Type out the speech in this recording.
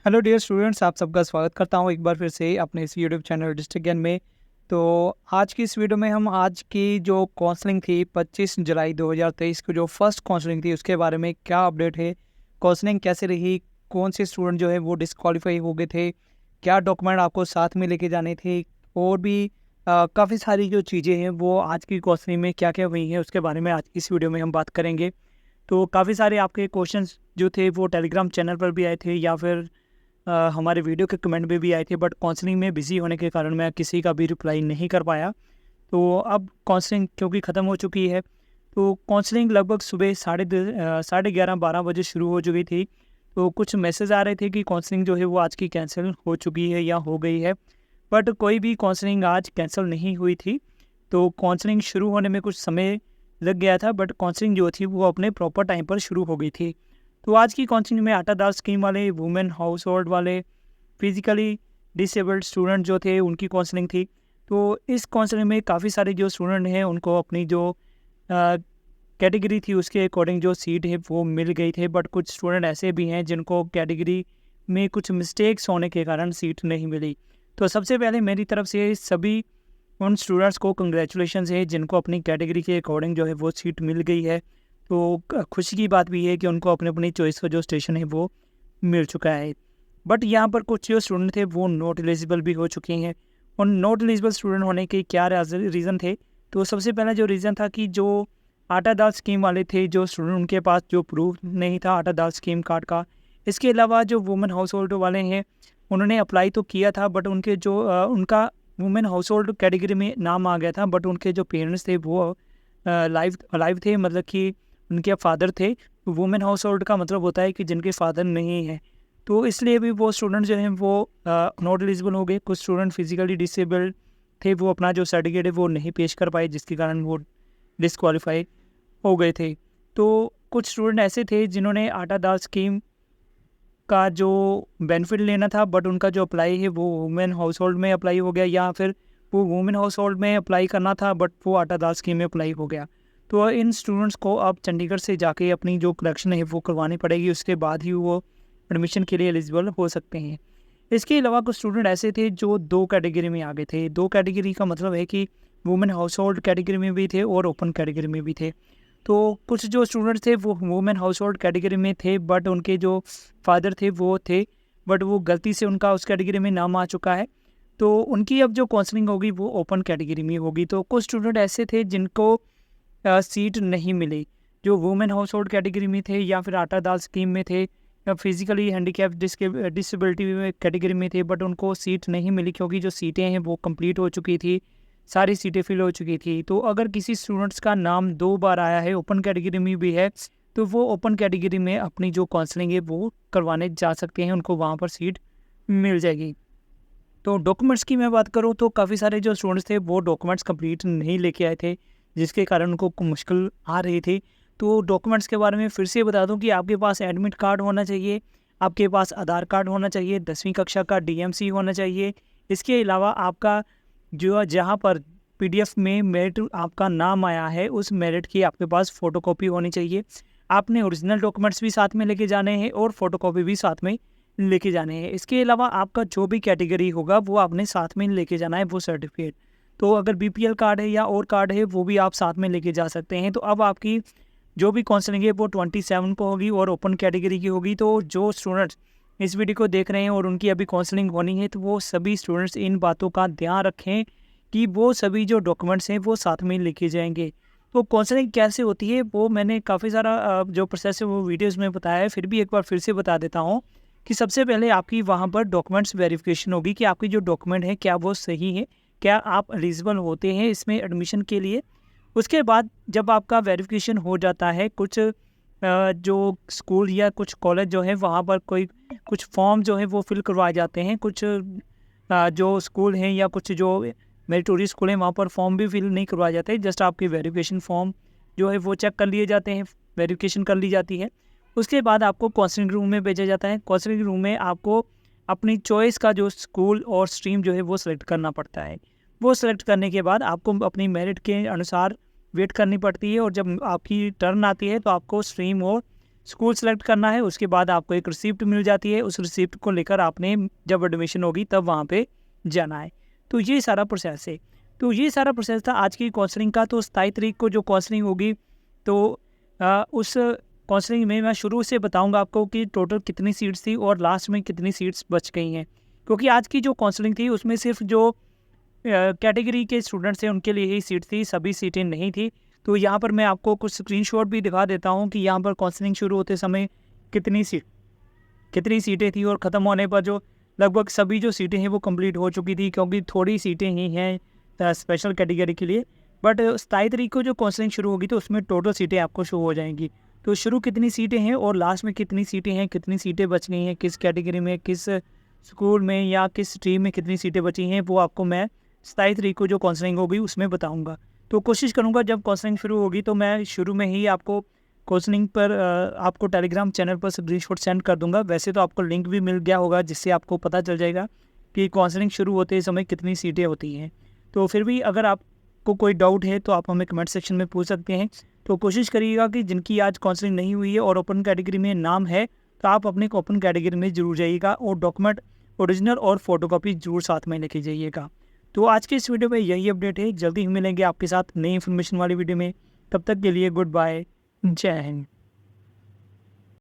Hello dear students, आप सबका स्वागत करता हूं एक बार फिर से अपने इस यूट्यूब चैनल डिस्ट्रिक्ट ज्ञान में। तो आज की इस वीडियो में हम आज की जो काउंसलिंग थी 25 जुलाई 2023 को जो फर्स्ट काउंसलिंग थी उसके बारे में क्या अपडेट है, काउंसलिंग कैसे रही, कौन से स्टूडेंट जो है वो डिस्क्वालीफाई हो गए थे, क्या डॉक्यूमेंट आपको साथ में लेके जाने थे, और भी काफ़ी सारी जो चीज़ें हैं वो आज की काउंसलिंग में क्या क्या हुई हैं उसके बारे में आज इस वीडियो में हम बात करेंगे। तो काफ़ी सारे आपके क्वेश्चंस जो थे वो टेलीग्राम चैनल पर भी आए थे या फिर हमारे वीडियो के कमेंट में भी आए थे, बट काउंसलिंग में बिज़ी होने के कारण मैं किसी का भी रिप्लाई नहीं कर पाया। तो अब काउंसलिंग क्योंकि ख़त्म हो चुकी है, तो काउंसलिंग लगभग सुबह 11:30-12 बजे शुरू हो चुकी थी। तो कुछ मैसेज आ रहे थे कि काउंसलिंग जो है वो आज की कैंसिल हो चुकी है या हो गई है, बट कोई भी काउंसलिंग आज कैंसिल नहीं हुई थी। तो काउंसलिंग शुरू होने में कुछ समय लग गया था, बट काउंसलिंग जो थी वो अपने प्रॉपर टाइम पर शुरू हो गई थी। तो आज की काउंसलिंग में आटा दाल स्कीम वाले, वुमेन हाउस होल्ड वाले, फिजिकली डिसेबल्ड स्टूडेंट जो थे उनकी काउंसलिंग थी। तो इस काउंसलिंग में काफ़ी सारे जो स्टूडेंट हैं उनको अपनी जो कैटेगरी थी उसके अकॉर्डिंग जो सीट है वो मिल गई थे, बट कुछ स्टूडेंट ऐसे भी हैं जिनको कैटेगरी में कुछ मिस्टेक्स होने के कारण सीट नहीं मिली। तो सबसे पहले मेरी तरफ से सभी उन स्टूडेंट्स को कंग्रेचुलेशंस है जिनको अपनी कैटेगरी के अकॉर्डिंग जो है वो सीट मिल गई है। तो खुशी की बात भी है कि उनको अपने अपनी चॉइस का जो स्टेशन है वो मिल चुका है। बट यहाँ पर कुछ जो स्टूडेंट थे वो नॉट एलिजिबल भी हो चुके हैं। और नॉट एलिजिबल स्टूडेंट होने के क्या रीज़न थे? तो सबसे पहला जो रीज़न था कि जो आटा दाल स्कीम वाले थे, जो स्टूडेंट उनके पास जो प्रूफ नहीं था आटा दाल स्कीम कार्ड का। इसके अलावा जो वुमेन हाउस होल्ड वाले हैं उन्होंने अप्लाई तो किया था, बट उनके जो उनका वुमेन हाउस होल्ड कैटेगरी में नाम आ गया था, बट उनके जो पेरेंट्स थे वो लाइव थे, मतलब कि उनके फादर थे। वुमेन हाउस होल्ड का मतलब होता है कि जिनके फादर नहीं है। तो इसलिए भी वो स्टूडेंट जो हैं वो नॉट एलिजिबल हो गए। कुछ स्टूडेंट फिजिकली डिसेबल्ड थे, वो अपना जो सर्टिफिकेट है वो नहीं पेश कर पाए, जिसके कारण वो डिस्क्वालीफाई हो गए थे। तो कुछ स्टूडेंट ऐसे थे जिन्होंने आटा दाल स्कीम का जो बेनिफिट लेना था, बट उनका जो अप्लाई है वो वुमेन हाउस होल्ड में अप्लाई हो गया, या फिर वो वुमेन हाउस होल्ड में अप्लाई करना था बट वो आटा दाल स्कीम में अप्लाई हो गया। तो इन स्टूडेंट्स को अब चंडीगढ़ से जाके अपनी जो कलेक्शन है वो करवानी पड़ेगी, उसके बाद ही वो एडमिशन के लिए एलिजिबल हो सकते हैं। इसके अलावा कुछ स्टूडेंट ऐसे थे जो दो कैटेगरी में आ गए थे। दो कैटेगरी का मतलब है कि वुमेन हाउस होल्ड कैटेगरी में भी थे और ओपन कैटेगरी में भी थे। तो कुछ जो स्टूडेंट्स थे वो वुमेन हाउस होल्ड कैटेगरी में थे, बट उनके जो फादर थे वो थे, बट वो गलती से उनका उस कैटेगरी में नाम आ चुका है। तो उनकी अब जो काउंसलिंग होगी वो ओपन कैटेगरी में होगी। तो कुछ स्टूडेंट ऐसे थे जिनको सीट नहीं मिली, जो वुमेन हाउस होल्ड कैटेगरी में थे या फिर आटा दाल स्कीम में थे या फिजिकली हैंडीकैप डिसेबिलिटी में कैटेगरी में थे, बट उनको सीट नहीं मिली क्योंकि जो सीटें हैं वो कंप्लीट हो चुकी थी, सारी सीटें फिल हो चुकी थी। तो अगर किसी स्टूडेंट्स का नाम 2 बार आया है, ओपन कैटेगरी में भी है, तो वो ओपन कैटेगरी में अपनी जो काउंसलिंग है वो करवाने जा सकते हैं, उनको वहाँ पर सीट मिल जाएगी। तो डॉक्यूमेंट्स की मैं बात करूँ तो काफ़ी सारे जो स्टूडेंट्स थे वो डॉक्यूमेंट्स कंप्लीट नहीं लेके आए थे, जिसके कारण उनको मुश्किल आ रही थी। तो डॉक्यूमेंट्स के बारे में फिर से बता दूं कि आपके पास एडमिट कार्ड होना चाहिए, आपके पास आधार कार्ड होना चाहिए, 10वीं कक्षा का डीएमसी होना चाहिए। इसके अलावा आपका जो जहाँ पर पीडीएफ में मेरिट आपका नाम आया है उस मेरिट की आपके पास फ़ोटोकॉपी होनी चाहिए। आपने ओरिजिनल डॉक्यूमेंट्स भी साथ में लेके जाने हैं और फ़ोटोकॉपी भी साथ में लेके जाने हैं। इसके अलावा आपका जो भी कैटेगरी होगा वो आपने साथ में लेके जाना है वो सर्टिफिकेट। तो अगर बीपीएल कार्ड है या और कार्ड है वो भी आप साथ में लेके जा सकते हैं। तो अब आपकी जो भी काउंसलिंग है वो 27 को होगी और ओपन कैटेगरी की होगी। तो जो स्टूडेंट्स इस वीडियो को देख रहे हैं और उनकी अभी काउंसलिंग होनी है, तो वो सभी स्टूडेंट्स इन बातों का ध्यान रखें कि वो सभी जो डॉक्यूमेंट्स हैं वो साथ में लेके जाएंगे। तो काउंसलिंग कैसे होती है वो मैंने काफ़ी सारा जो प्रोसेस है वो वीडियोज़ में बताया है, फिर भी एक बार फिर से बता देता हूँ कि सबसे पहले आपकी वहाँ पर डॉक्यूमेंट्स वेरिफिकेशन होगी कि आपकी जो डॉक्यूमेंट है क्या वो सही है, क्या आप एलिजिबल होते हैं इसमें एडमिशन के लिए। उसके बाद जब आपका वेरिफिकेशन हो जाता है, कुछ जो स्कूल या कुछ कॉलेज जो है वहाँ पर कोई कुछ फॉर्म जो है वो फिल करवाए जाते हैं। कुछ जो स्कूल हैं या कुछ जो मेरिटोरियस स्कूल हैं वहाँ पर फॉर्म भी फिल नहीं करवाए जाते, जस्ट आपके वेरिफिकेशन फॉर्म जो है वो चेक कर लिए जाते हैं, वेरिफिकेशन कर ली जाती है। उसके बाद आपको काउंसलिंग रूम में भेजा जाता है। काउंसलिंग रूम में आपको अपनी चॉइस का जो स्कूल और स्ट्रीम जो है वो सिलेक्ट करना पड़ता है। वो सिलेक्ट करने के बाद आपको अपनी मेरिट के अनुसार वेट करनी पड़ती है, और जब आपकी टर्न आती है तो आपको स्ट्रीम और स्कूल सेलेक्ट करना है, उसके बाद आपको एक रिसिप्ट मिल जाती है, उस रिसिप्ट को लेकर आपने जब एडमिशन होगी तब वहाँ पे जाना है। तो ये सारा प्रोसेस है। तो ये सारा प्रोसेस था आज की काउंसलिंग का। तो 27 तारीख को जो काउंसलिंग होगी तो उस काउंसलिंग में मैं शुरू से बताऊंगा आपको कि टोटल कितनी सीट्स थी और लास्ट में कितनी सीट्स बच गई हैं, क्योंकि आज की जो काउंसलिंग थी उसमें सिर्फ जो कैटेगरी के स्टूडेंट्स हैं उनके लिए ही सीट थी, सभी सीटें नहीं थी। तो यहाँ पर मैं आपको कुछ स्क्रीनशॉट भी दिखा देता हूँ कि यहाँ पर काउंसलिंग शुरू होते समय कितनी सीटें थी और ख़त्म होने पर जो लगभग सभी जो सीटें हैं वो कंप्लीट हो चुकी थी, क्योंकि थोड़ी सीटें ही हैं स्पेशल कैटेगरी के लिए। बट 27 तारीख को जो काउंसलिंग शुरू होगी तो उसमें टोटल सीटें आपको शो हो जाएंगी। तो शुरू कितनी सीटें हैं और लास्ट में कितनी सीटें हैं, कितनी सीटें बच गई हैं, किस कैटेगरी में, किस स्कूल में या किस स्ट्रीम में कितनी सीटें बची हैं, वो आपको मैं 27 तारीख को जो काउंसलिंग होगी उसमें बताऊँगा। तो कोशिश करूँगा जब काउंसलिंग शुरू होगी तो मैं शुरू में ही आपको काउंसलिंग पर आपको टेलीग्राम चैनल पर स्क्रीनशॉट सेंड कर दूंगा। वैसे तो आपको लिंक भी मिल गया होगा जिससे आपको पता चल जाएगा कि काउंसलिंग शुरू होते समय कितनी सीटें होती हैं। तो फिर भी अगर आपको कोई डाउट है तो आप हमें कमेंट सेक्शन में पूछ सकते हैं। तो कोशिश करिएगा कि जिनकी आज काउंसलिंग नहीं हुई है और ओपन कैटेगरी में नाम है तो आप अपने ओपन कैटेगरी में ज़रूर जाइएगा और डॉक्यूमेंट ओरिजिनल और फोटोकॉपी जरूर साथ में लेके जाइएगा। तो आज के इस वीडियो में यही अपडेट है। जल्दी ही मिलेंगे आपके साथ नई इन्फॉर्मेशन वाली वीडियो में। तब तक के लिए गुड बाय, जय हिंद।